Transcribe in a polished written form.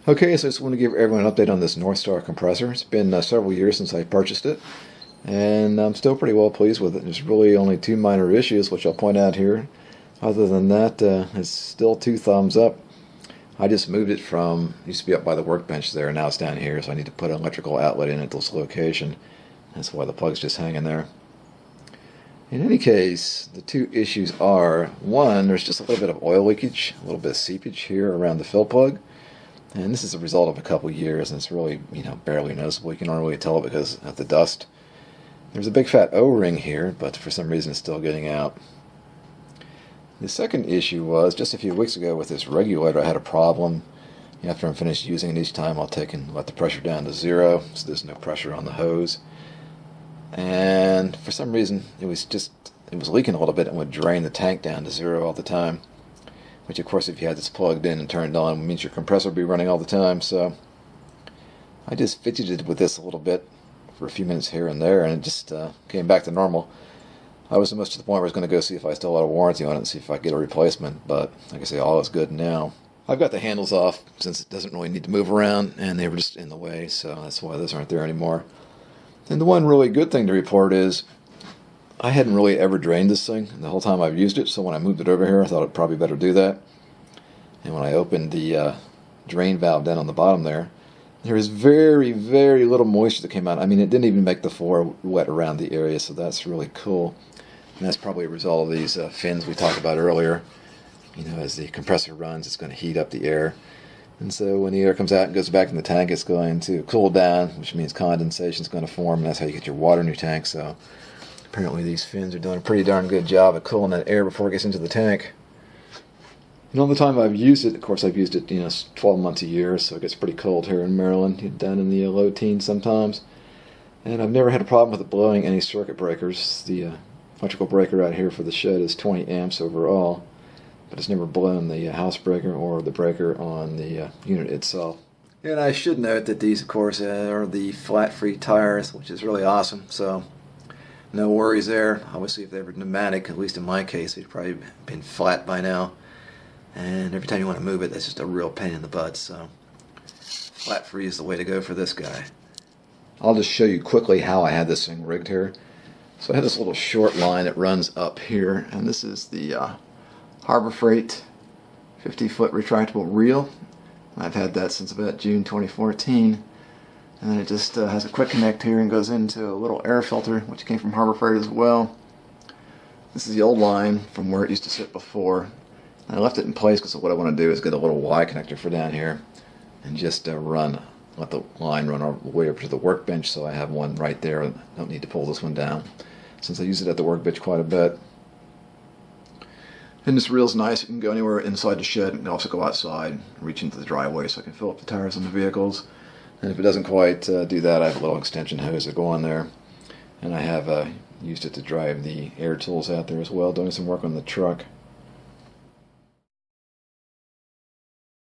Okay, so I just want to give everyone an update on this NorthStar compressor. It's been several years since I purchased it, and I'm still pretty well pleased with it. There's really only two minor issues, which I'll point out here. Other than that, it's still 2 thumbs up. I just moved it from, it used to be up by the workbench there, and now it's down here, so I need to put an electrical outlet in at this location. That's why the plug's just hanging there. In any case, the two issues are, one, there's just a little bit of oil leakage, a little bit of seepage here around the fill plug. And this is a result of a couple years, and it's really, barely noticeable. You can only really tell it because of the dust. There's a big fat O-ring here, but for some reason it's still getting out. The second issue was, just a few weeks ago with this regulator, I had a problem. After I'm finished using it each time, I'll take and let the pressure down to 0, so there's no pressure on the hose. And for some reason, it was leaking a little bit and would drain the tank down to 0 all the time. Which, of course, if you had this plugged in and turned on, means your compressor would be running all the time. So I just fidgeted with this a little bit for a few minutes here and there, and it just came back to normal. I was almost to the point where I was going to go see if I still had a warranty on it and see if I could get a replacement, but like I say, all is good now. I've got the handles off since it doesn't really need to move around, and they were just in the way, so that's why those aren't there anymore. And the one really good thing to report is I hadn't really ever drained this thing the whole time I've used it, so when I moved it over here I thought I'd probably better do that. And when I opened the drain valve down on the bottom there was very, very little moisture that came out. I mean, it didn't even make the floor wet around the area, so that's really cool. And that's probably a result of these fins we talked about earlier. As the compressor runs, it's going to heat up the air. And so when the air comes out and goes back in the tank, it's going to cool down, which means condensation is going to form, and that's how you get your water in your tank. So apparently these fins are doing a pretty darn good job of cooling that air before it gets into the tank. And all the time I've used it, of course I've used it 12 months a year, so it gets pretty cold here in Maryland, down in the low teens sometimes. And I've never had a problem with it blowing any circuit breakers. The electrical breaker out here for the shed is 20 amps overall, but it's never blown the house breaker or the breaker on the unit itself. And I should note that these, of course, are the flat-free tires, which is really awesome, so no worries there. Obviously, if they were pneumatic, at least in my case, they'd probably been flat by now. And every time you want to move it, that's just a real pain in the butt. So flat free is the way to go for this guy. I'll just show you quickly how I had this thing rigged here. So I have this little short line that runs up here, and this is the Harbor Freight 50-foot retractable reel. I've had that since about June 2014. And then it just has a quick connect here and goes into a little air filter, which came from Harbor Freight as well. This is the old line from where it used to sit before. I left it in place because what I want to do is get a little Y connector for down here and just let the line run all the way over to the workbench, so I have one right there. I don't need to pull this one down since I use it at the workbench quite a bit. And this reel's nice. You can go anywhere inside the shed and also go outside and reach into the driveway so I can fill up the tires on the vehicles. And if it doesn't quite do that, I have a little extension hose that go on there. And I have used it to drive the air tools out there as well, doing some work on the truck.